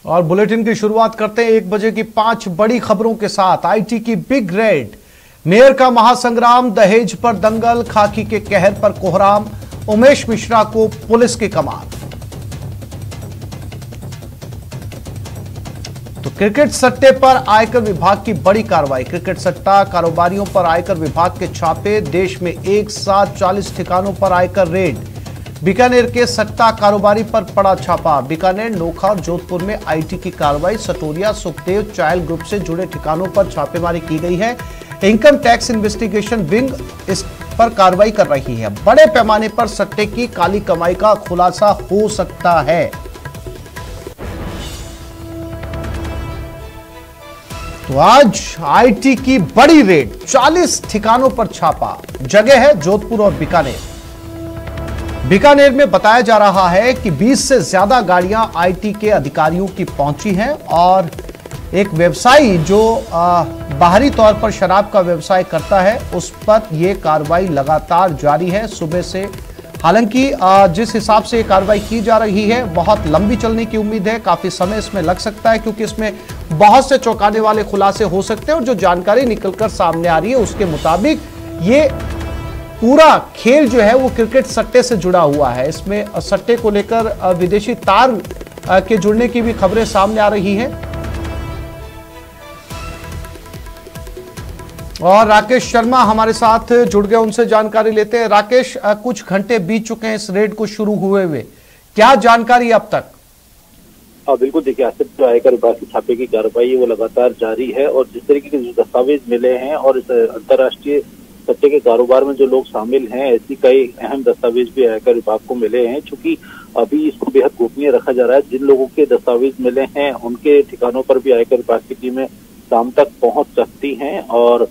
और बुलेटिन की शुरुआत करते हैं 1 बजे की 5 बड़ी खबरों के साथ। आईटी की बिग रेड, मेयर का महासंग्राम, दहेज पर दंगल, खाकी के कहर पर कोहराम, उमेश मिश्रा को पुलिस की कमान। तो क्रिकेट सट्टे पर आयकर विभाग की बड़ी कार्रवाई। क्रिकेट सट्टा कारोबारियों पर आयकर विभाग के छापे, देश में एक साथ 40 ठिकानों पर आयकर रेड। बीकानेर के सट्टा कारोबारी पर पड़ा छापा। बीकानेर, नोखा और जोधपुर में आईटी की कार्रवाई। सटोरिया, सुखदेव चाइल्ड ग्रुप से जुड़े ठिकानों पर छापेमारी की गई है। इनकम टैक्स इन्वेस्टिगेशन विंग इस पर कार्रवाई कर रही है। बड़े पैमाने पर सट्टे की काली कमाई का खुलासा हो सकता है। तो आज आईटी की बड़ी रेड, 40 ठिकानों पर छापा। जगह है जोधपुर और बीकानेर। बीकानेर में बताया जा रहा है कि 20 से ज्यादा गाड़ियां आईटी के अधिकारियों की पहुंची हैं और एक व्यवसायी जो बाहरी तौर पर शराब का व्यवसाय करता है उस पर यह कार्रवाई लगातार जारी है सुबह से। हालांकि जिस हिसाब से कार्रवाई की जा रही है बहुत लंबी चलने की उम्मीद है। काफी समय इसमें लग सकता है क्योंकि इसमें बहुत से चौंकाने वाले खुलासे हो सकते हैं और जो जानकारी निकलकर सामने आ रही है उसके मुताबिक ये पूरा खेल जो है वो क्रिकेट सट्टे से जुड़ा हुआ है। इसमें सट्टे को लेकर विदेशी तार के जुड़ने की भी खबरें सामने आ रही हैं। और राकेश शर्मा हमारे साथ जुड़ गए, उनसे जानकारी लेते हैं। राकेश, कुछ घंटे बीत चुके हैं इस रेड को शुरू हुए हुए, क्या जानकारी अब तक? बिल्कुल, देखिए आसिफ, जो आयकर विभाग की छापे की कार्रवाई है वो लगातार जारी है और जिस तरीके के जो दस्तावेज मिले हैं और इस अंतर्राष्ट्रीय सट्टे के कारोबार में जो लोग शामिल हैं, ऐसी कई अहम दस्तावेज भी आयकर विभाग को मिले हैं। चूंकि अभी इसको बेहद गोपनीय रखा जा रहा है, जिन लोगों के दस्तावेज मिले हैं उनके ठिकानों पर भी आयकर विभाग की टीमें शाम तक पहुंच सकती हैं। और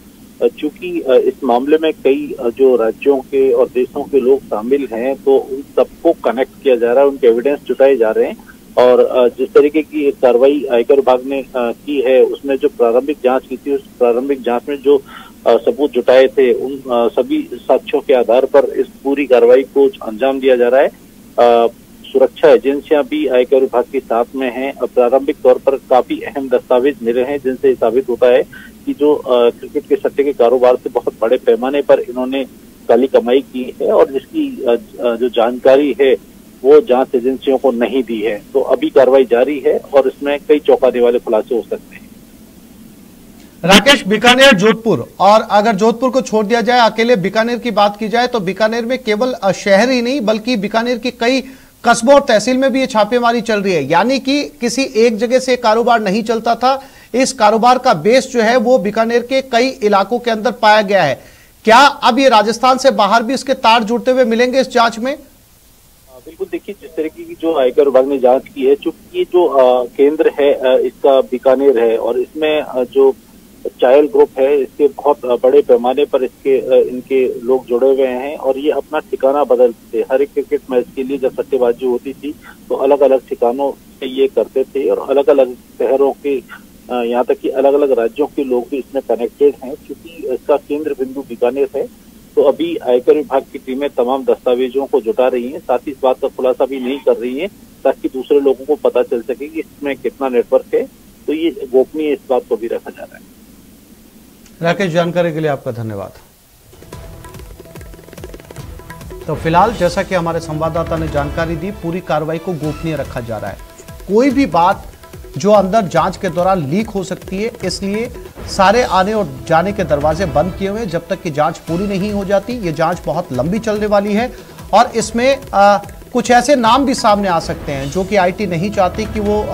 चूंकि इस मामले में कई जो राज्यों के और देशों के लोग शामिल हैं तो उन सबको कनेक्ट किया जा रहा है, उनके एविडेंस जुटाए जा रहे हैं। और जिस तरीके की कार्रवाई आयकर विभाग ने की है उसमें जो प्रारंभिक जांच की थी, उस प्रारंभिक जांच में जो सबूत जुटाए थे उन सभी साक्ष्यों के आधार पर इस पूरी कार्रवाई को अंजाम दिया जा रहा है। सुरक्षा एजेंसियां भी आयकर विभाग के साथ में हैं। प्रारंभिक तौर पर काफी अहम दस्तावेज मिले हैं जिनसे साबित होता है कि जो क्रिकेट के सट्टे के कारोबार से बहुत बड़े पैमाने पर इन्होंने काली कमाई की है और जिसकी जो जानकारी है वो जांच एजेंसियों को नहीं दी है। तो अभी कार्रवाई जारी है और इसमें कई चौंकाने वाले खुलासे हो सकते हैं। राकेश, बीकानेर, जोधपुर, और अगर जोधपुर को छोड़ दिया जाए, अकेले बीकानेर की बात की जाए तो बीकानेर में केवल शहर ही नहीं बल्कि बीकानेर की कई कस्बों और तहसील में भी ये छापेमारी चल रही है। यानी कि किसी एक जगह से कारोबार नहीं चलता था, इस कारोबार का बेस जो है वो बीकानेर के कई इलाकों के अंदर पाया गया है। क्या अब ये राजस्थान से बाहर भी इसके तार जुड़ते हुए मिलेंगे इस जांच में? बिल्कुल, देखिए जिस तरीके की जो आयकर विभाग ने जांच की है, चूंकि ये जो केंद्र है इसका बीकानेर है और इसमें जो चाइल्ड ग्रुप है इसके बहुत बड़े पैमाने पर इनके लोग जुड़े हुए हैं और ये अपना ठिकाना बदलते। हर एक क्रिकेट मैच के लिए जब सट्टेबाजी होती थी तो अलग अलग ठिकानों से ये करते थे और अलग अलग शहरों के यहाँ तक कि अलग अलग राज्यों के लोग भी इसमें कनेक्टेड हैं। क्योंकि इसका केंद्र बिंदु बीकानेर है तो अभी आयकर विभाग की टीमें तमाम दस्तावेजों को जुटा रही हैं, साथ ही इस बात का खुलासा भी नहीं कर रही है ताकि दूसरे लोगों को पता चल सके कि इसमें कितना नेटवर्क है। तो ये गोपनीय इस बात को भी रखा जा रहा है। राकेश, जानकारी के लिए आपका धन्यवाद। तो फिलहाल जैसा कि हमारे संवाददाता ने जानकारी दी, पूरी कार्रवाई को गोपनीय रखा जा रहा है। कोई भी बात जो अंदर जांच के दौरान लीक हो सकती है, इसलिए सारे आने और जाने के दरवाजे बंद किए हुए। जब तक कि जांच पूरी नहीं हो जाती, ये जांच बहुत लंबी चलने वाली है और इसमें कुछ ऐसे नाम भी सामने आ सकते हैं जो कि आईटी नहीं चाहती कि वो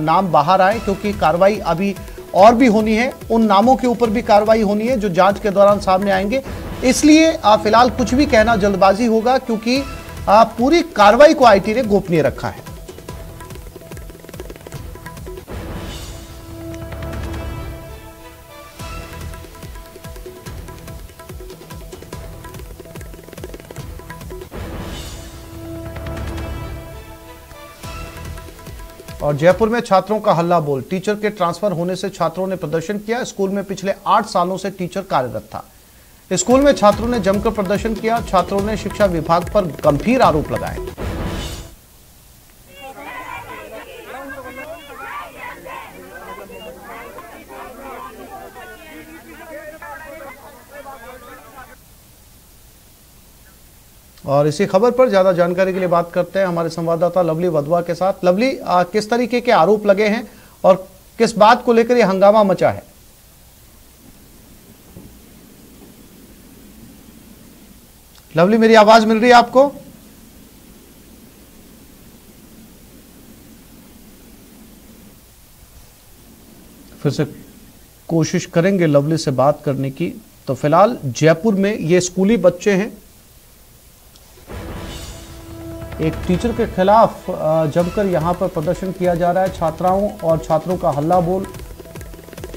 नाम बाहर आए, क्योंकि कार्रवाई अभी और भी होनी है। उन नामों के ऊपर भी कार्रवाई होनी है जो जांच के दौरान सामने आएंगे। इसलिए फिलहाल कुछ भी कहना जल्दबाजी होगा क्योंकि पूरी कार्रवाई को आईटी ने गोपनीय रखा है। और जयपुर में छात्रों का हल्ला बोल, टीचर के ट्रांसफर होने से छात्रों ने प्रदर्शन किया। स्कूल में पिछले 8 सालों से टीचर कार्यरत था। स्कूल में छात्रों ने जमकर प्रदर्शन किया। छात्रों ने शिक्षा विभाग पर गंभीर आरोप लगाए। और इसी खबर पर ज्यादा जानकारी के लिए बात करते हैं हमारे संवाददाता लवली वधवा के साथ। लवली, किस तरीके के आरोप लगे हैं और किस बात को लेकर यह हंगामा मचा है? लवली, मेरी आवाज मिल रही है आपको? फिर से कोशिश करेंगे लवली से बात करने की। तो फिलहाल जयपुर में ये स्कूली बच्चे हैं, एक टीचर के खिलाफ जमकर यहां पर प्रदर्शन किया जा रहा है। छात्राओं और छात्रों का हल्ला बोल,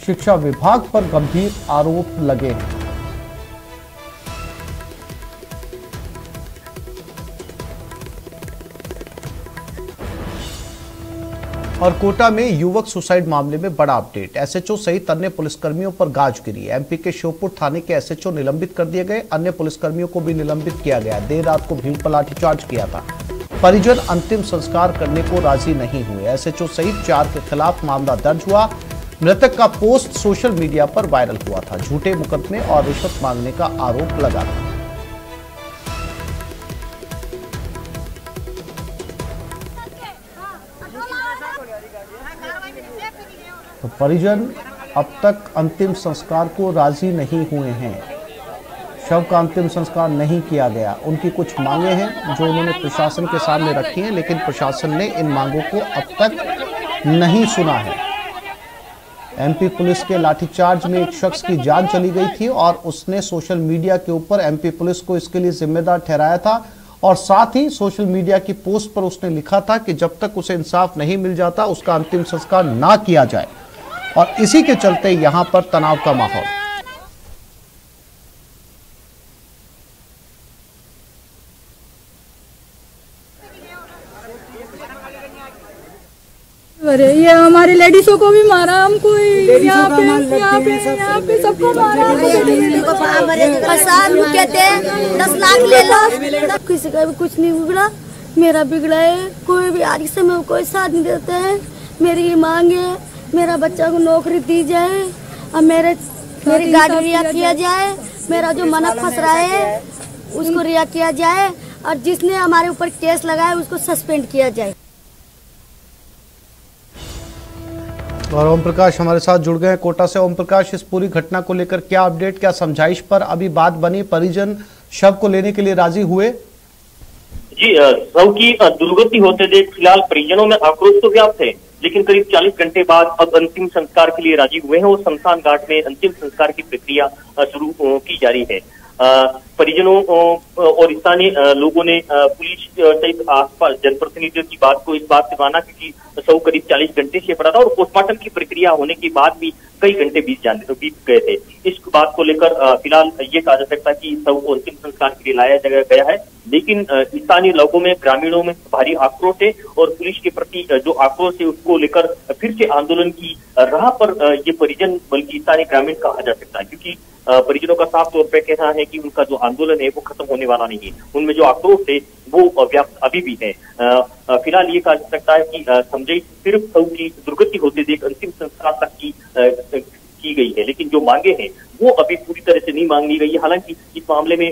शिक्षा विभाग पर गंभीर आरोप लगे हैं। और कोटा में युवक सुसाइड मामले में बड़ा अपडेट, एसएचओ सहित अन्य पुलिसकर्मियों पर गाज गिरी। एमपी के श्योपुर थाने के एसएचओ निलंबित कर दिए गए, अन्य पुलिसकर्मियों को भी निलंबित किया गया। देर रात को भीड़ पर लाठीचार्ज किया था। परिजन अंतिम संस्कार करने को राजी नहीं हुए। एसएचओ सहित 4 के खिलाफ मामला दर्ज हुआ। मृतक का पोस्ट सोशल मीडिया पर वायरल हुआ था। झूठे मुकदमे और रिश्वत मांगने का आरोप लगा था। तो परिजन अब तक अंतिम संस्कार को राजी नहीं हुए हैं। शव का अंतिम संस्कार नहीं किया गया। उनकी कुछ मांगे हैं जो उन्होंने प्रशासन के सामने रखी हैं, लेकिन प्रशासन ने इन मांगों को अब तक नहीं सुना है। एमपी पुलिस के लाठीचार्ज में एक शख्स की जान चली गई थी और उसने सोशल मीडिया के ऊपर एमपी पुलिस को इसके लिए जिम्मेदार ठहराया था और साथ ही सोशल मीडिया की पोस्ट पर उसने लिखा था कि जब तक उसे इंसाफ नहीं मिल जाता उसका अंतिम संस्कार ना किया जाए। और इसी के चलते यहां पर तनाव का माहौल। अरे ये हमारी लेडीजों को भी मारा, हमको यहाँ पे सबको मारा। कहते 10 लाख ले लो, किसी का भी कुछ नहीं बिगड़ा, मेरा बिगड़ा है। कोई भी आज के समय कोई साथ नहीं देते हैं। मेरी ये मांग है, मेरा बच्चा को नौकरी दी जाए और मेरी गाड़ी रिहा किया जाए। मेरा जो मना फंस रहा है उसको रिहा किया जाए और जिसने हमारे ऊपर केस लगाया उसको सस्पेंड किया जाए। और ओम प्रकाश हमारे साथ जुड़ गए हैं कोटा से। ओम प्रकाश, इस पूरी घटना को लेकर क्या अपडेट, क्या समझाइश पर अभी बात बनी? परिजन शव को लेने के लिए राजी हुए? जी, शव की दुर्गति होते देख फिलहाल परिजनों में आक्रोश तो व्याप्त है, लेकिन करीब 40 घंटे बाद अब अंतिम संस्कार के लिए राजी हुए हैं और शमशान घाट में अंतिम संस्कार की प्रक्रिया शुरू की जा रही है। परिजनों और स्थानीय लोगों ने पुलिस सहित आसपास जनप्रतिनिधियों की बात को इस बात से माना क्योंकि शव करीब 40 घंटे से पड़ा था और पोस्टमार्टम की प्रक्रिया होने के बाद भी कई घंटे बीत गए थे। इस बात को लेकर फिलहाल ये कहा जा सकता है कि शव को अंतिम संस्कार के लिए लाया गया है, लेकिन स्थानीय लोगों में, ग्रामीणों में भारी आक्रोश है और पुलिस के प्रति जो आक्रोश है उसको लेकर फिर से आंदोलन की राह पर ये परिजन बल्कि स्थानीय ग्रामीण कहा जा सकता है, क्योंकि परिजनों का साफ तौर पर कहना है कि उनका जो आंदोलन है वो खत्म होने वाला नहीं है। उनमें जो आक्रोश है वो व्याप्त अभी भी है। फिलहाल ये कहा जा सकता है कि समझाई सिर्फ शव की दुर्गति होते देख अंतिम संस्कार तक की गई है, लेकिन जो मांगे हैं वो अभी पूरी तरह से नहीं मांग ली गई है। हालांकि इस मामले में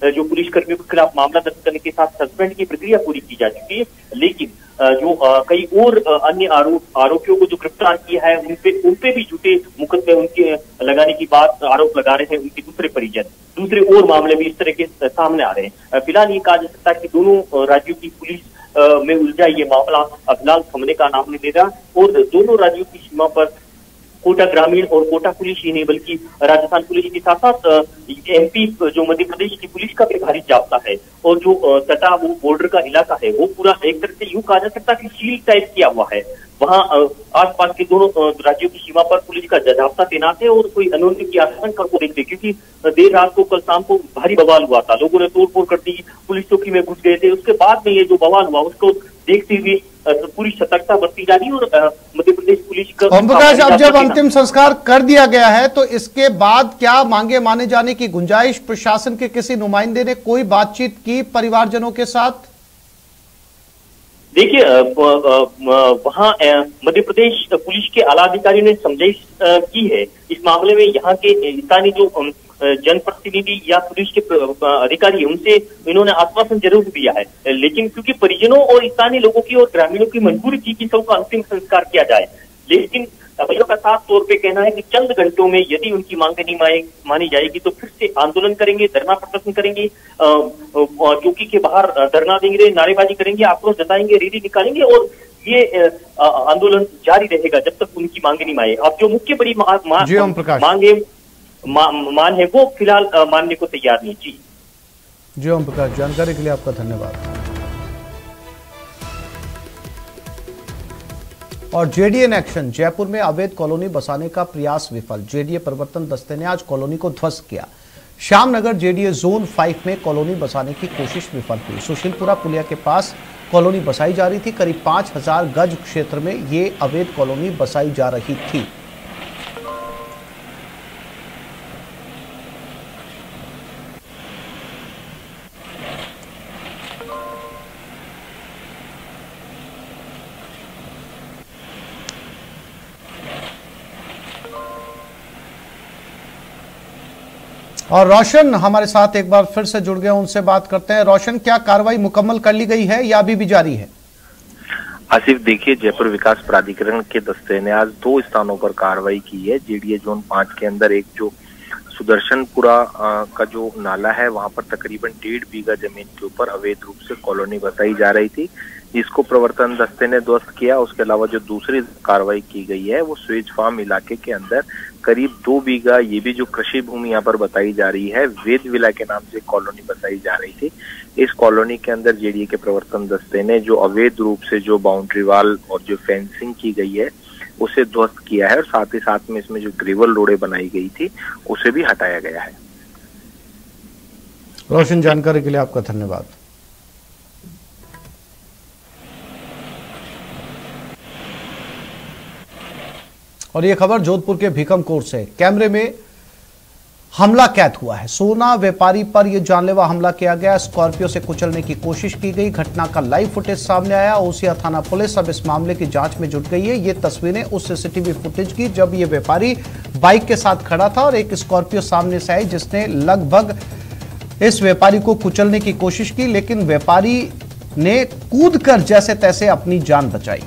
जो पुलिस कर्मियों के खिलाफ मामला दर्ज करने के साथ सस्पेंड की प्रक्रिया पूरी की जा चुकी है, लेकिन जो कई और अन्य आरोपियों को जो गिरफ्तार किया है उनपे भी झूठे मुकदमे उनके लगाने की बात आरोप लगा रहे हैं उनके दूसरे परिजन। दूसरे और मामले भी इस तरह के सामने आ रहे हैं। फिलहाल ये कहा जा सकता है कि दोनों राज्यों की पुलिस में उलझा ये मामला फिलहाल थमने का नाम नहीं ले रहा और दोनों राज्यों की सीमा पर कोटा ग्रामीण और कोटा पुलिस ही नहीं बल्कि राजस्थान पुलिस के साथ साथ एमपी जो मध्य प्रदेश की पुलिस का भी भारी जाब्ता है और जो तटा वो बॉर्डर का इलाका है वो पूरा एक तरह से यूं कहा जा सकता है कि सील टाइप किया हुआ है। वहाँ आसपास के दोनों राज्यों की सीमा पर पुलिस का जाब्ता तैनात है और कोई अनहोनी की आशंका को देखते, क्योंकि देर रात को कल शाम को भारी बवाल हुआ था, लोगों ने तोड़फोड़ कर दी, पुलिस चौकी में घुस गए थे। उसके बाद में ये जो बवाल हुआ उसको देखते हुए पूरी सतर्कता बरती जा रही है और मध्य प्रदेश पुलिस का। ओम प्रकाश, अब जब अंतिम संस्कार कर दिया गया है तो इसके बाद क्या मांगे माने जाने की गुंजाइश? प्रशासन के किसी नुमाइंदे ने कोई बातचीत की परिवारजनों के साथ? देखिए वहाँ मध्य प्रदेश पुलिस के आला अधिकारियों ने समझाइश की है इस मामले में। यहाँ के स्थानीय जो जनप्रतिनिधि या पुलिस के अधिकारी है उनसे इन्होंने आश्वासन जरूर दिया है, लेकिन क्योंकि परिजनों और स्थानीय लोगों की और ग्रामीणों की मजबूरी थी कि सबका अंतिम संस्कार किया जाए, लेकिन परिजनों का साफ तौर पे कहना है कि चंद घंटों में यदि उनकी मांग नहीं मानी जाएगी तो फिर से आंदोलन करेंगे, धरना प्रदर्शन करेंगे, चौकी के बाहर धरना देंगे, नारेबाजी करेंगे, आक्रोश जताएंगे, रैली निकालेंगे और ये आंदोलन जारी रहेगा जब तक उनकी मांगे नहीं माने। अब जो मुख्य बड़ी मांग है वो फिलहाल मानने को तैयार नहीं। जी ओम प्रकाश, जानकारी के लिए आपका धन्यवाद। और जेडीए ने एक्शन, जयपुर में अवैध कॉलोनी बसाने का प्रयास विफल। जेडीए प्रवर्तन दस्ते ने आज कॉलोनी को ध्वस्त किया। श्यामनगर जेडीए जोन 5 में कॉलोनी बसाने की कोशिश विफल हुई। सुशीलपुरा पुलिया के पास कॉलोनी बसाई जा रही थी। करीब 5000 गज क्षेत्र में ये अवैध कॉलोनी बसाई जा रही थी। और रोशन हमारे साथ एक बार फिर से जुड़ गए, उनसे बात करते हैं। रोशन, क्या कार्रवाई मुकम्मल कर ली गई है या अभी भी जारी है? आसिफ, देखिए, जयपुर विकास प्राधिकरण के दस्ते ने आज 2 स्थानों पर कार्रवाई की है। जेडीए जोन 5 के अंदर एक जो सुदर्शनपुरा का जो नाला है वहां पर तकरीबन 1.5 बीघा जमीन के ऊपर अवैध रूप से कॉलोनी बसाई जा रही थी, जिसको प्रवर्तन दस्ते ने ध्वस्त किया। उसके अलावा जो दूसरी कार्रवाई की गई है वो स्वेज फार्म इलाके के अंदर करीब 2 बीघा ये भी जो कृषि भूमि यहाँ पर बताई जा रही है, वेद विला के नाम से कॉलोनी बसाई जा रही थी। इस कॉलोनी के अंदर जेडीए के प्रवर्तन दस्ते ने जो अवैध रूप से जो बाउंड्री वाल और जो फेंसिंग की गई है उसे ध्वस्त किया है और साथ ही साथ में इसमें जो ग्रेवल रोडें बनाई गई थी उसे भी हटाया गया है। रोशन, जानकारी के लिए आपका धन्यवाद। और ये खबर जोधपुर के भीकमकोट से। कैमरे में हमला कैद हुआ है। सोना व्यापारी पर यह जानलेवा हमला किया गया। स्कॉर्पियो से कुचलने की कोशिश की गई। घटना का लाइव फुटेज सामने आया। ओसिया थाना पुलिस अब इस मामले की जांच में जुट गई है। ये तस्वीरें उस सीसीटीवी फुटेज की जब ये व्यापारी बाइक के साथ खड़ा था और एक स्कॉर्पियो सामने से आई जिसने लगभग इस व्यापारी को कुचलने की कोशिश की, लेकिन व्यापारी ने कूदकर जैसे तैसे अपनी जान बचाई।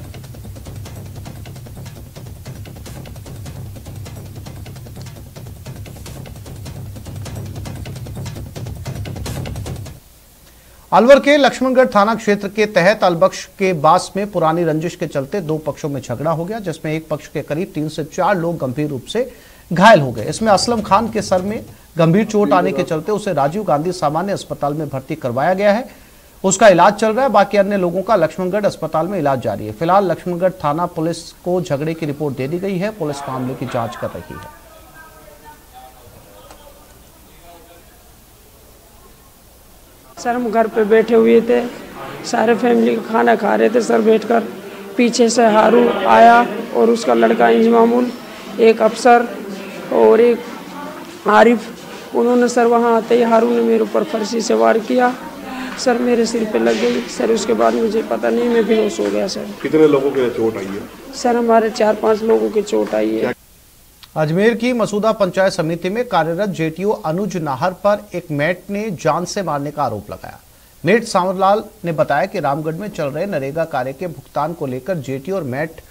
अलवर के लक्ष्मणगढ़ थाना क्षेत्र के तहत अलबख्श के बास में पुरानी रंजिश के चलते 2 पक्षों में झगड़ा हो गया, जिसमें एक पक्ष के करीब 3 से 4 लोग गंभीर रूप से घायल हो गए। इसमें असलम खान के सर में गंभीर चोट आने के चलते उसे राजीव गांधी सामान्य अस्पताल में भर्ती करवाया गया है। उसका इलाज चल रहा है। बाकी अन्य लोगों का लक्ष्मणगढ़ अस्पताल में इलाज जारी है। फिलहाल लक्ष्मणगढ़ थाना पुलिस को झगड़े की रिपोर्ट दे दी गई है। पुलिस मामले की जांच कर रही है। सर, हम घर पे बैठे हुए थे, सारे फैमिली का खाना खा रहे थे सर बैठकर। पीछे से हारू आया और उसका लड़का इंजमामुल, एक अफसर और एक आरिफ, उन्होंने सर वहाँ आते ही हारू ने मेरे ऊपर फर्शी से वार किया। सर मेरे सिर पे लग गई सर। उसके बाद मुझे पता नहीं, मैं बेहोश हो गया सर। कितने लोगों के चोट आई है? सर हमारे 4-5 लोगों की चोट आई है। अजमेर की मसूदा पंचायत समिति में कार्यरत जेटीओ अनुज नाहर पर एक मेट ने जान से मारने का आरोप लगाया। मेट सांवरलाल ने बताया कि रामगढ़ में चल रहे नरेगा कार्य के भुगतान को लेकर जेटीओ और मेट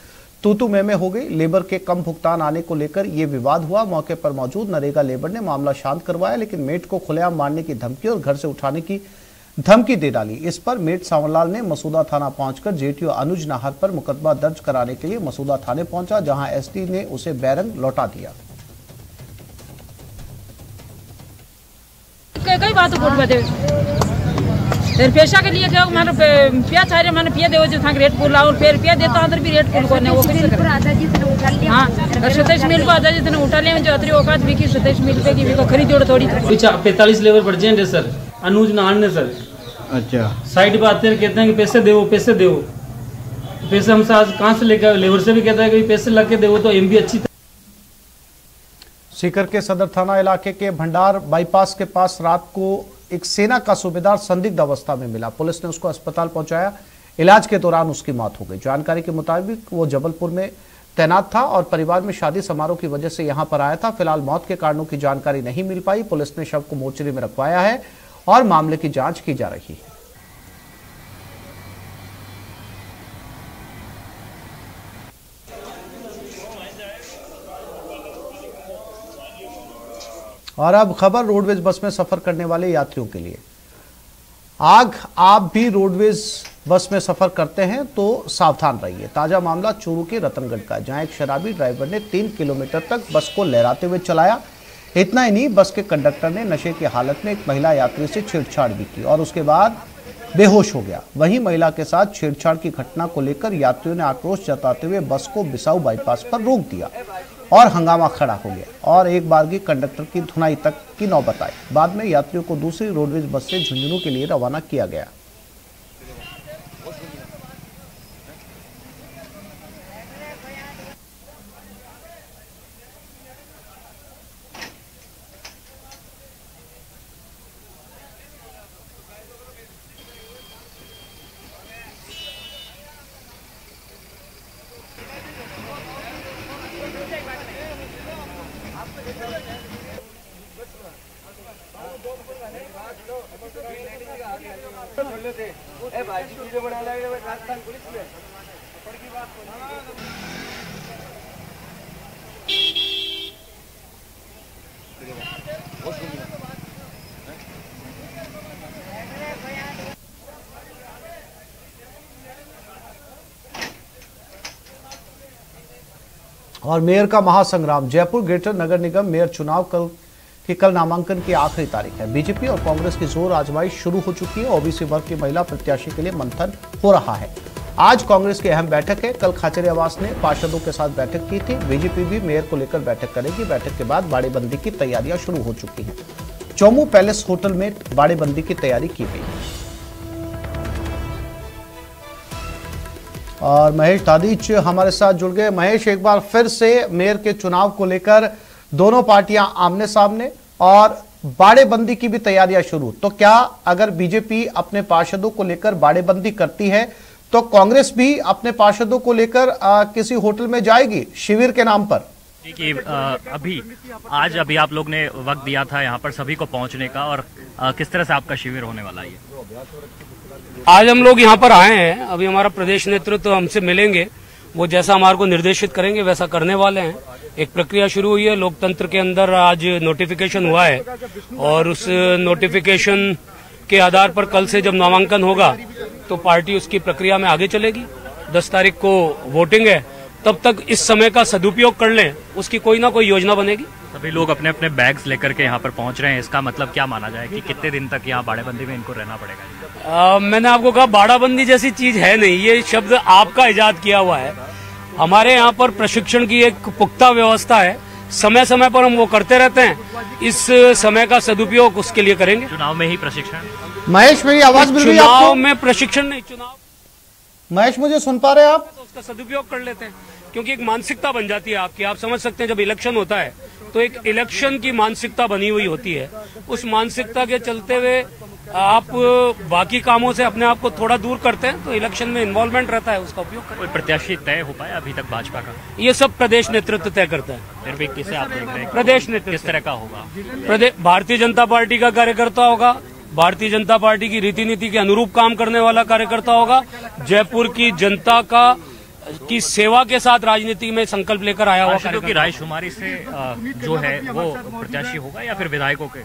तू में हो गई। लेबर के कम भुगतान आने को लेकर यह विवाद हुआ। मौके पर मौजूद नरेगा लेबर ने मामला शांत करवाया, लेकिन मेट को खुलेआम मारने की धमकी और घर से उठाने की धमकी दे डाली। इस पर मेट सांवरलाल ने मसूदा थाना पहुंचकर जेटीओ अनुज नाहर पर मुकदमा दर्ज कराने के लिए मसूदा थाने पहुंचा, जहां एसटी ने उसे बैरंग लौटा दिया। कई बात फिर पेशा के लिए क्या मानो पिया चाह रहे मानो पिया देवो जो था रेट पुल और फिर पिया देता अंदर भी रेट पुल करने वो कैसे हां सतीश मिल को आजा जितने उठा ले जो अतरी औकात भी की सतीश मिल पे की भी को खरीद जोड़ थोड़ी 45 लेवल परसेंट है सर अनुज नाहर ने सर। अच्छा, साइड पे आते कहते हैं कि पैसे दो पैसे दो, पैसे हमसे आज कहाँ से लेकर लेबर से भी कहता है कि पैसे लग के दो तो एम भी अच्छी। सीकर के सदर थाना इलाके के भंडार बाईपास के पास रात को एक सेना का सूबेदार संदिग्ध अवस्था में मिला। पुलिस ने उसको अस्पताल पहुंचाया। इलाज के दौरान उसकी मौत हो गई। जानकारी के मुताबिक वो जबलपुर में तैनात था और परिवार में शादी समारोह की वजह से यहां पर आया था। फिलहाल मौत के कारणों की जानकारी नहीं मिल पाई। पुलिस ने शव को मोर्चरी में रखवाया है और मामले की जांच की जा रही है। और अब खबर रोडवेज बस में सफर करने वाले यात्रियों के लिए। आप भी रोडवेज बस में सफर करते हैं तो सावधान रहिए। ताजा मामला चूरू के रतनगढ़ का, जहां एक शराबी ड्राइवर ने 3 किलोमीटर तक बस को लहराते हुए चलाया। इतना ही नहीं, बस के कंडक्टर ने नशे की हालत में एक महिला यात्री से छेड़छाड़ भी की और उसके बाद बेहोश हो गया। वहीं महिला के साथ छेड़छाड़ की घटना को लेकर यात्रियों ने आक्रोश जताते हुए बस को बिसाऊ बाईपास पर रोक दिया और हंगामा खड़ा हो गया और एक बारगी कंडक्टर की धुनाई तक की नौबत आई। बाद में यात्रियों को दूसरी रोडवेज बस से झुंझुनू के लिए रवाना किया गया। और मेयर का महासंग्राम। जयपुर ग्रेटर नगर निगम मेयर चुनाव कल नामांकन की आखिरी तारीख है। बीजेपी और कांग्रेस की जोर आजमाइश शुरू हो चुकी है। ओबीसी वर्ग की महिला प्रत्याशी के लिए मंथन हो रहा है। आज कांग्रेस की अहम बैठक है। कल खाचरियावास ने पार्षदों के साथ बैठक की थी। बीजेपी भी मेयर को लेकर बैठक करेगी। बैठक के बाद बाड़ेबंदी की तैयारियां शुरू हो चुकी हैं। चौमू पैलेस होटल में बाड़ेबंदी की तैयारी की गई है। और महेश दादीच हमारे साथ जुड़ गए। महेश, एक बार फिर से मेयर के चुनाव को लेकर दोनों पार्टियां आमने सामने और बाड़ेबंदी की भी तैयारियां शुरू। तो क्या अगर बीजेपी अपने पार्षदों को लेकर बाड़ेबंदी करती है तो कांग्रेस भी अपने पार्षदों को लेकर किसी होटल में जाएगी शिविर के नाम पर? कि अभी आप लोग ने वक्त दिया था यहाँ पर सभी को पहुँचने का, और किस तरह से आपका शिविर होने वाला है? आज हम लोग यहाँ पर आए हैं। अभी हमारा प्रदेश नेतृत्व हमसे मिलेंगे, वो जैसा हमारे को निर्देशित करेंगे वैसा करने वाले हैं। एक प्रक्रिया शुरू हुई है लोकतंत्र के अंदर। आज नोटिफिकेशन हुआ है और उस नोटिफिकेशन के आधार पर कल से जब नामांकन होगा तो पार्टी उसकी प्रक्रिया में आगे चलेगी। 10 तारीख को वोटिंग है, तब तक इस समय का सदुपयोग कर लें, उसकी कोई ना कोई योजना बनेगी। सभी लोग अपने अपने बैग्स लेकर के यहाँ पर पहुँच रहे हैं। इसका मतलब क्या माना जाए कि कितने दिन तक यहाँ बाड़ेबंदी में इनको रहना पड़ेगा? मैंने आपको कहा बाड़ाबंदी जैसी चीज है नहीं, ये शब्द आपका इजाद किया हुआ है। हमारे यहाँ पर प्रशिक्षण की एक पुख्ता व्यवस्था है, समय समय पर हम वो करते रहते हैं। इस समय का सदुपयोग उसके लिए करेंगे। चुनाव में ही प्रशिक्षण? महेश, मेरी आवाज मिल रही है आपको? चुनाव में प्रशिक्षण नहीं, चुनाव। महेश, मुझे सुन पा रहे हैं आप? तो उसका सदुपयोग कर लेते हैं, क्योंकि एक मानसिकता बन जाती है आपकी। आप समझ सकते हैं जब इलेक्शन होता है तो एक इलेक्शन की मानसिकता बनी हुई होती है। उस मानसिकता के चलते हुए आप बाकी कामों से अपने आप को थोड़ा दूर करते हैं तो इलेक्शन में इन्वॉल्वमेंट रहता है, उसका उपयोग करें। कोई प्रत्याशी तय हो पाया अभी तक भाजपा का? ये सब प्रदेश नेतृत्व तय करता है। फिर भी किसे आप देख रहे हैं? प्रदेश नेतृत्व किस तरह का होगा? भारतीय जनता पार्टी का कार्यकर्ता होगा, भारतीय जनता पार्टी की रीति नीति के अनुरूप काम करने वाला कार्यकर्ता होगा, जयपुर की जनता की सेवा के साथ राजनीति में संकल्प लेकर आया हुआ। पार्षदों की रायशुमारी से जो है वो प्रत्याशी होगा या फिर विधायकों के?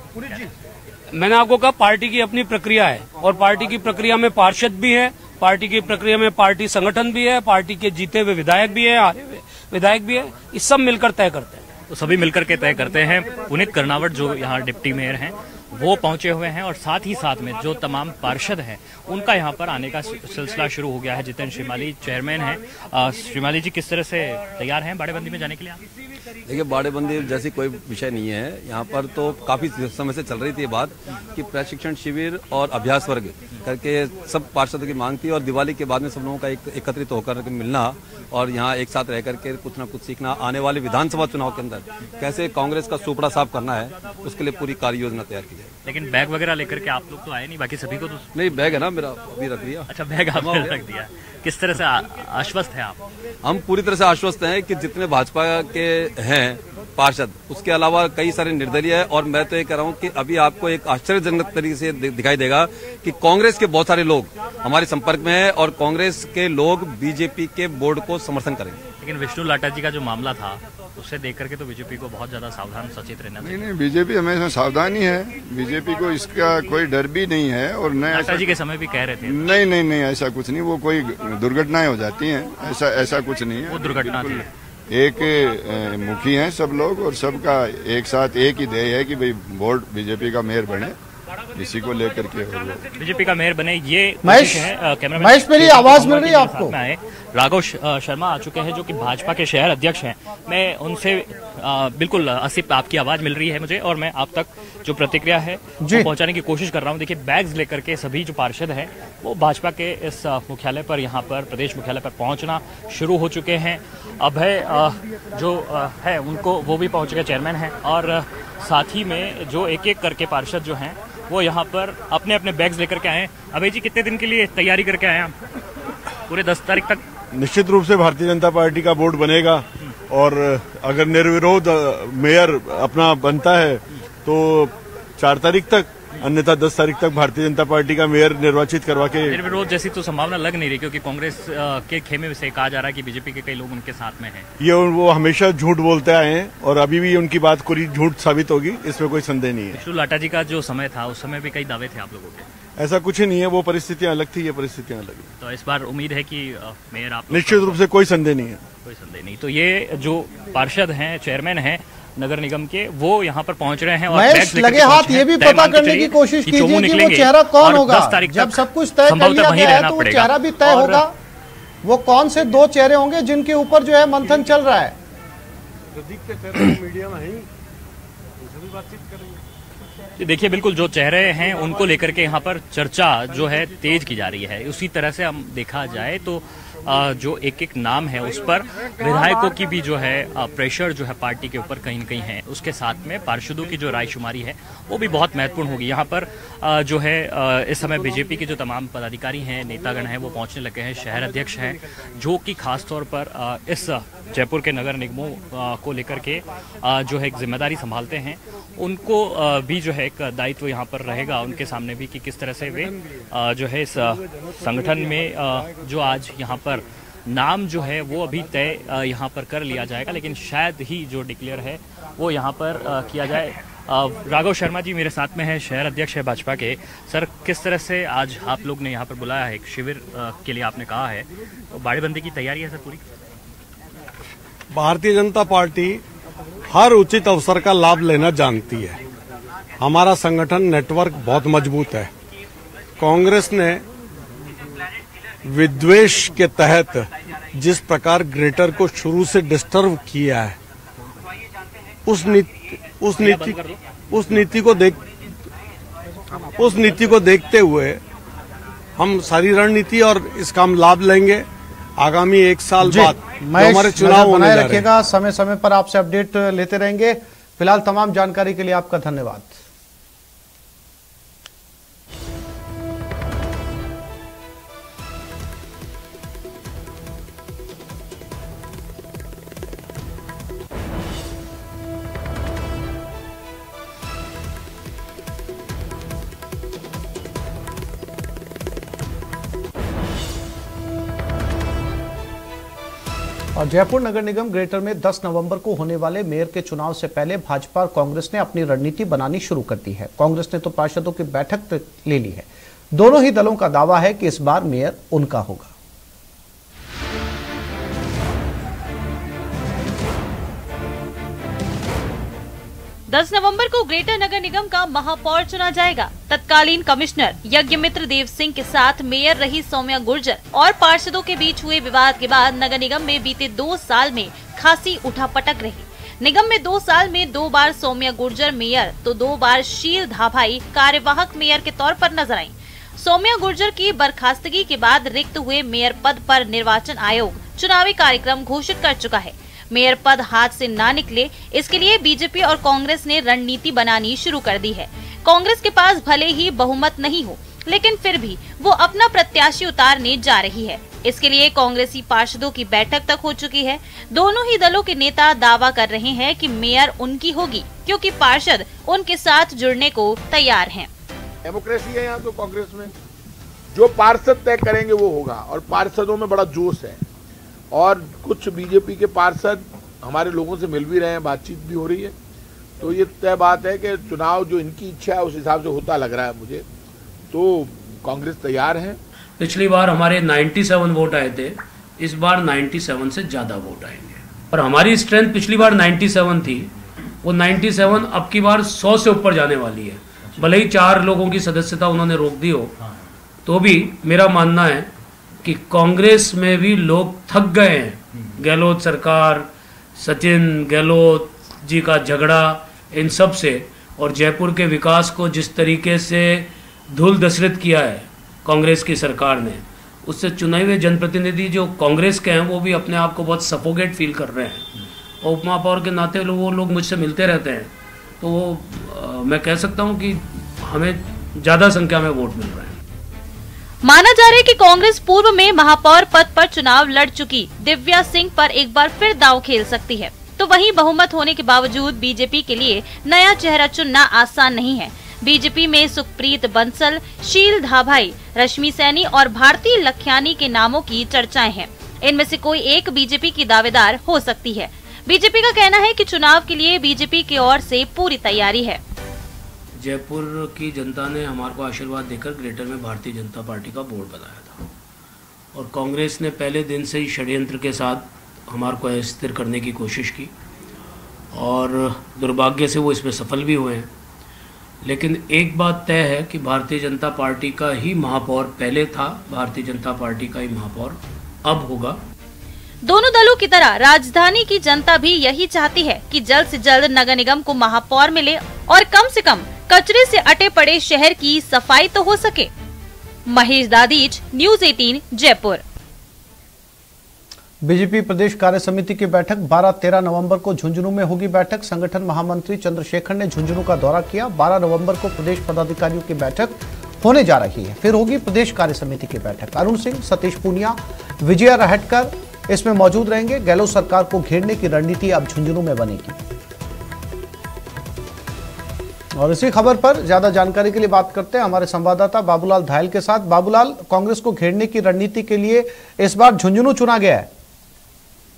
मैंने आपको कहा पार्टी की अपनी प्रक्रिया है और पार्टी की प्रक्रिया में पार्षद भी है, पार्टी की प्रक्रिया में पार्टी संगठन भी है, पार्टी के जीते हुए विधायक भी है, हारे हुए विधायक भी है। ये सब मिलकर तय करते हैं। तो सभी मिलकर के तय करते हैं। पुनीत कर्नावट जो यहाँ डिप्टी मेयर हैं वो पहुंचे हुए हैं और साथ ही साथ में जो तमाम पार्षद हैं उनका यहाँ पर आने का सिलसिला शुरू हो गया है। जितेंद्र श्रीमाली चेयरमैन हैं। श्रीमाली जी, किस तरह से तैयार हैं बाड़ेबंदी में जाने के लिए? देखिए, बाड़ेबंदी जैसी कोई विषय नहीं है। यहाँ पर तो काफी समय से चल रही थी ये बात कि प्रशिक्षण शिविर और अभ्यास वर्ग करके सब पार्षदों की मांग थी, और दिवाली के बाद में सब लोगों का एकत्रित होकर मिलना और यहाँ एक साथ रह करके कुछ ना कुछ सीखना, आने वाले विधानसभा चुनाव के अंदर कैसे कांग्रेस का सुपड़ा साफ करना है, उसके लिए पूरी कार्य योजना तैयार की जाए। लेकिन बैग वगैरह लेकर के आप लोग तो आए नहीं, बाकी सभी को तो नहीं, बैग है ना मेरा, अभी रख दिया। अच्छा, बैग आपने रख दिया। किस तरह से आश्वस्त है आप? हम पूरी तरह से आश्वस्त हैं कि जितने भाजपा के हैं पार्षद, उसके अलावा कई सारे निर्दलीय है, और मैं तो ये कह रहा हूँ कि अभी आपको एक आश्चर्यजनक तरीके से दिखाई देगा कि कांग्रेस के बहुत सारे लोग हमारे संपर्क में हैं और कांग्रेस के लोग बीजेपी के बोर्ड को समर्थन करेंगे। लेकिन विष्णु लाटा जी का जो मामला था उससे देख करके तो बीजेपी को बहुत ज्यादा सावधान सचेत रहना चाहिए। नहीं, बीजेपी हमेशा सावधान ही है। बीजेपी को इसका कोई डर भी नहीं है। और न लाटा जी के समय भी कह रहे थे नहीं, ऐसा कुछ नहीं, वो कोई दुर्घटनाएं हो जाती हैं, ऐसा कुछ नहीं है। वो दुर्घटना थी। एक मुखी हैं सब लोग, और सबका एक साथ एक ही ध्येय है कि भाई बोर्ड बीजेपी का मेयर बने, इसी को लेकर के बीजेपी का मेयर बने, ये महेश, मेरी आवाज मिल रही है आपको? राघव शर्मा आ चुके हैं जो कि भाजपा के शहर अध्यक्ष हैं। मैं उनसे बिल्कुल आसिफ, आपकी आवाज मिल रही है मुझे, और मैं आप तक जो प्रतिक्रिया है वो पहुंचाने की कोशिश कर रहा हूं। देखिए, बैग्स लेकर के सभी जो पार्षद हैं वो भाजपा के इस मुख्यालय पर, यहाँ पर प्रदेश मुख्यालय पर पहुंचना शुरू हो चुके हैं। अभय जो है उनको, वो भी पहुंच गए, चेयरमैन हैं, और साथ ही में जो एक एक करके पार्षद जो हैं वो यहाँ पर अपने अपने बैग्स लेकर के आए। अभय जी, कितने दिन के लिए तैयारी करके आए आप? पूरे 10 तारीख तक? निश्चित रूप से भारतीय जनता पार्टी का बोर्ड बनेगा, और अगर निर्विरोध मेयर अपना बनता है तो 4 तारीख तक, अन्यथा 10 तारीख तक भारतीय जनता पार्टी का मेयर निर्वाचित करवा के। निर्विरोध जैसी तो संभावना लग नहीं रही, क्योंकि कांग्रेस के खेमे से कहा जा रहा है कि बीजेपी के कई लोग उनके साथ में हैं। ये वो हमेशा झूठ बोलते आए हैं, और अभी भी उनकी बात पूरी झूठ साबित होगी, इसमें कोई संदेह नहीं है। विष्णु लाटा जी का जो समय था उस समय भी कई दावे थे आप लोगों के। ऐसा कुछ ही नहीं है, वो परिस्थितियां अलग थी, ये परिस्थितियां अलग है। तो इस बार उम्मीद है कि मेयर आप? निश्चित रूप से कोई संदेह नहीं है। कोई संदेह नहीं। तो ये जो पार्षद हैं, चेयरमैन हैं नगर निगम के, वो यहाँ पर पहुंच रहे हैं, और लगे हाथ ये भी पता करने की कोशिश कीजिए कि वो चेहरा कौन होगा। जब सब कुछ तय कर लिया गया है तो वो चेहरा भी तय होगा। वो कौन से 2 चेहरे होंगे जिनके ऊपर जो है मंथन चल रहा है? मीडिया में ही बातचीत करेंगे। देखिए, बिल्कुल जो चेहरे हैं उनको लेकर के यहाँ पर चर्चा जो है तेज की जा रही है। उसी तरह से हम देखा जाए तो जो एक एक नाम है उस पर विधायकों की भी जो है प्रेशर जो है पार्टी के ऊपर कहीं न कहीं है। उसके साथ में पार्षदों की जो रायशुमारी है वो भी बहुत महत्वपूर्ण होगी। यहाँ पर जो है इस समय बीजेपी के जो तमाम पदाधिकारी हैं, नेतागण हैं, वो पहुंचने लगे हैं। शहर अध्यक्ष हैं जो कि खास तौर पर इस जयपुर के नगर निगमों को लेकर के जो है एक जिम्मेदारी संभालते हैं, उनको भी जो है एक दायित्व यहाँ पर रहेगा उनके सामने भी कि किस तरह से वे जो है इस संगठन में जो आज यहाँ पर नाम जो है वो अभी तय यहाँ पर कर लिया जाएगा, लेकिन शायद ही जो डिक्लेयर है वो यहाँ पर किया जाए। राघव शर्मा जी मेरे साथ में है, शहर अध्यक्ष है भाजपा के। सर, किस तरह से आज आप लोग ने यहाँ पर बुलाया है, एक शिविर के लिए आपने कहा है, तो बाड़ेबंदी की तैयारी है सर पूरी? भारतीय जनता पार्टी हर उचित अवसर का लाभ लेना जानती है। हमारा संगठन नेटवर्क बहुत मजबूत है। कांग्रेस ने विद्वेष के तहत जिस प्रकार ग्रेटर को शुरू से डिस्टर्ब किया है, उस नीति को देखते हुए हम सारी रणनीति और इसका हम लाभ लेंगे। आगामी 1 साल बाद हमारे चुनाव होने जा रहे हैं। समय समय पर आपसे अपडेट लेते रहेंगे। फिलहाल तमाम जानकारी के लिए आपका धन्यवाद। और जयपुर नगर निगम ग्रेटर में 10 नवंबर को होने वाले मेयर के चुनाव से पहले भाजपा और कांग्रेस ने अपनी रणनीति बनानी शुरू कर दी है। कांग्रेस ने तो पार्षदों की बैठक ले ली है। दोनों ही दलों का दावा है कि इस बार मेयर उनका होगा। दस नवंबर को ग्रेटर नगर निगम का महापौर चुना जाएगा। तत्कालीन कमिश्नर यज्ञमित्र देव सिंह के साथ मेयर रही सौम्या गुर्जर और पार्षदों के बीच हुए विवाद के बाद नगर निगम में बीते 2 साल में खासी उठापटक रही। निगम में 2 साल में 2 बार सौम्या गुर्जर मेयर तो 2 बार शील धाभाई कार्यवाहक मेयर के तौर पर नजर आईं। सौम्या गुर्जर की बर्खास्तगी के बाद रिक्त हुए मेयर पद पर निर्वाचन आयोग चुनावी कार्यक्रम घोषित कर चुका है। मेयर पद हाथ से ना निकले, इसके लिए बीजेपी और कांग्रेस ने रणनीति बनानी शुरू कर दी है। कांग्रेस के पास भले ही बहुमत नहीं हो, लेकिन फिर भी वो अपना प्रत्याशी उतारने जा रही है। इसके लिए कांग्रेसी पार्षदों की बैठक तक हो चुकी है। दोनों ही दलों के नेता दावा कर रहे हैं कि मेयर उनकी होगी, क्योंकि पार्षद उनके साथ जुड़ने को तैयार हैं। डेमोक्रेसी है यहाँ तो कांग्रेस में, जो पार्षद तय करेंगे वो होगा, और पार्षदों में बड़ा जोश है। और कुछ बीजेपी के पार्षद हमारे लोगों से मिल भी रहे हैं, बातचीत भी हो रही है। तो ये तय बात है कि चुनाव जो इनकी इच्छा है उस हिसाब से होता लग रहा है मुझे। तो कांग्रेस तैयार है। पिछली बार हमारे 97 वोट आए थे, इस बार 97 से ज्यादा वोट आएंगे। और हमारी स्ट्रेंथ पिछली बार 97 थी, वो 97 अब की बार 100 से ऊपर जाने वाली है। भले ही 4 लोगों की सदस्यता उन्होंने रोक दी हो, तो भी मेरा मानना है कि कांग्रेस में भी लोग थक गए हैं। गहलोत सरकार, सचिन गहलोत जी का झगड़ा, इन सब से, और जयपुर के विकास को जिस तरीके से धूल दसरित किया है कांग्रेस की सरकार ने, उससे चुने हुए जनप्रतिनिधि जो कांग्रेस के हैं वो भी अपने आप को बहुत सफोकेट फील कर रहे हैं। और उपमहापौर के नाते वो लोग मुझसे मिलते रहते हैं, तो वो मैं कह सकता हूं कि हमें ज्यादा संख्या में वोट मिल रहे हैं। माना जा रहा है कि कांग्रेस पूर्व में महापौर पद पर चुनाव लड़ चुकी दिव्या सिंह पर एक बार फिर दांव खेल सकती है। तो वहीं बहुमत होने के बावजूद बीजेपी के लिए नया चेहरा चुनना आसान नहीं है। बीजेपी में सुखप्रीत बंसल, शील धाभाई, रश्मि सैनी और भारती लखियानी के नामों की चर्चाएं हैं। इनमें से कोई एक बीजेपी की दावेदार हो सकती है। बीजेपी का कहना है कि चुनाव के लिए बीजेपी की ओर से पूरी तैयारी है। जयपुर की जनता ने हमारे को आशीर्वाद देकर ग्रेटर में भारतीय जनता पार्टी का बोर्ड बनाया था, और कांग्रेस ने पहले दिन से ही षड्यंत्र के साथ हमारे को अस्थिर करने की कोशिश की, और दुर्भाग्य से वो इसमें सफल भी हुए हैं। लेकिन एक बात तय है कि भारतीय जनता पार्टी का ही महापौर पहले था, भारतीय जनता पार्टी का ही महापौर अब होगा। दोनों दलों की तरह राजधानी की जनता भी यही चाहती है कि जल्द से जल्द नगर निगम को महापौर मिले और कम से कम कचरे से अटे पड़े शहर की सफाई तो हो सके। महेश दादीज, न्यूज़ 18 जयपुर। बीजेपी प्रदेश कार्य समिति की बैठक 12-13 नवंबर को झुंझुनू में होगी। बैठक संगठन महामंत्री चंद्रशेखर ने झुंझुनू का दौरा किया। 12 नवंबर को प्रदेश पदाधिकारियों की बैठक होने जा रही है। फिर होगी प्रदेश कार्य समिति की बैठक। अरुण सिंह, सतीश पूनिया, विजया रहटकर इसमें मौजूद रहेंगे। गहलोत सरकार को घेरने की रणनीति अब झुंझुनू में बनेगी। और इसी खबर पर ज्यादा जानकारी के लिए बात करते हैं हमारे संवाददाता बाबूलाल धायल के साथ। बाबूलाल, कांग्रेस को घेरने की रणनीति के लिए इस बार झुंझुनू चुना गया है।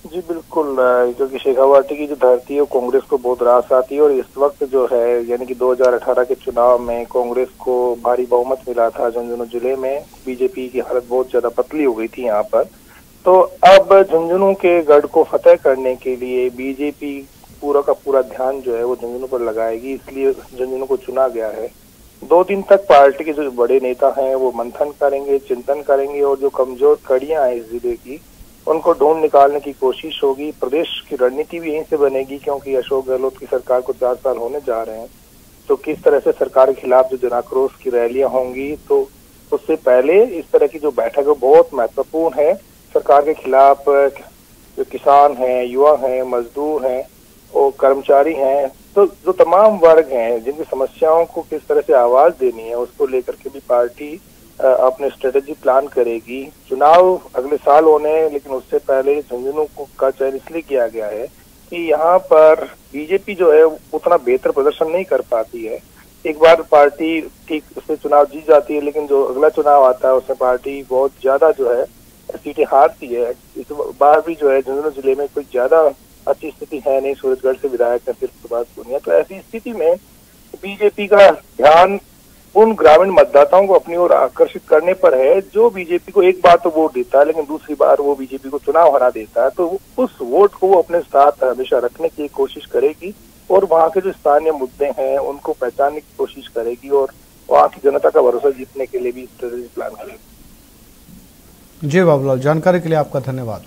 जी बिल्कुल, क्योंकि शेखावाटी की जो धरती है वो कांग्रेस को बहुत रास आती है, और इस वक्त जो है यानी कि 2018 के चुनाव में कांग्रेस को भारी बहुमत मिला था झुंझुनू जिले में। बीजेपी की हालत बहुत ज्यादा पतली हो गई थी यहाँ पर। तो अब झुंझुनू के गढ़ को फतेह करने के लिए बीजेपी पूरा का पूरा ध्यान जो है वो झुंझुनू पर लगाएगी, इसलिए झुंझुनू को चुना गया है। 2 दिन तक पार्टी के जो बड़े नेता हैं वो मंथन करेंगे, चिंतन करेंगे, और जो कमजोर कड़ियां हैं इस जिले की उनको ढूंढ निकालने की कोशिश होगी। प्रदेश की रणनीति भी यहीं से बनेगी, क्योंकि अशोक गहलोत की सरकार को 4 साल होने जा रहे हैं। तो किस तरह से सरकार के खिलाफ जो जन आक्रोश की रैलियां होंगी, तो उससे पहले इस तरह की जो बैठक है बहुत महत्वपूर्ण है। सरकार के खिलाफ जो किसान हैं, युवा हैं, मजदूर हैं और कर्मचारी हैं, तो जो तमाम वर्ग हैं जिनकी समस्याओं को किस तरह से आवाज देनी है, उसको लेकर के भी पार्टी अपने स्ट्रेटेजी प्लान करेगी। चुनाव अगले साल होने हैं, लेकिन उससे पहले झुंझुनू का चयन इसलिए किया गया है कि यहाँ पर बीजेपी जो है उतना बेहतर प्रदर्शन नहीं कर पाती है। एक बार पार्टी ठीक उससे चुनाव जीत जाती है, लेकिन जो अगला चुनाव आता है उसमें पार्टी बहुत ज्यादा जो है सीटें हारती है। इस बार भी जो है झुंझुनू जिले में कोई ज्यादा अच्छी स्थिति है नहीं। सूरजगढ़ से विधायक है सिर्फ सुभाष पूनिया। तो ऐसी स्थिति में बीजेपी का ध्यान उन ग्रामीण मतदाताओं को अपनी ओर आकर्षित करने पर है जो बीजेपी को एक बार तो वोट देता है, लेकिन दूसरी बार वो बीजेपी को चुनाव हरा देता है। तो उस वोट को वो अपने साथ हमेशा रखने की कोशिश करेगी, और वहाँ के जो स्थानीय मुद्दे हैं उनको पहचानने की कोशिश करेगी, और वहाँ की जनता का भरोसा जीतने के लिए भी स्ट्रेटेजी प्लान करेगी। जी बाबूलाल, जानकारी के लिए आपका धन्यवाद।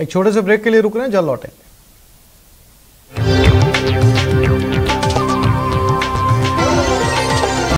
एक छोटे से ब्रेक के लिए रुक रहे हैं, जल्द लौटें।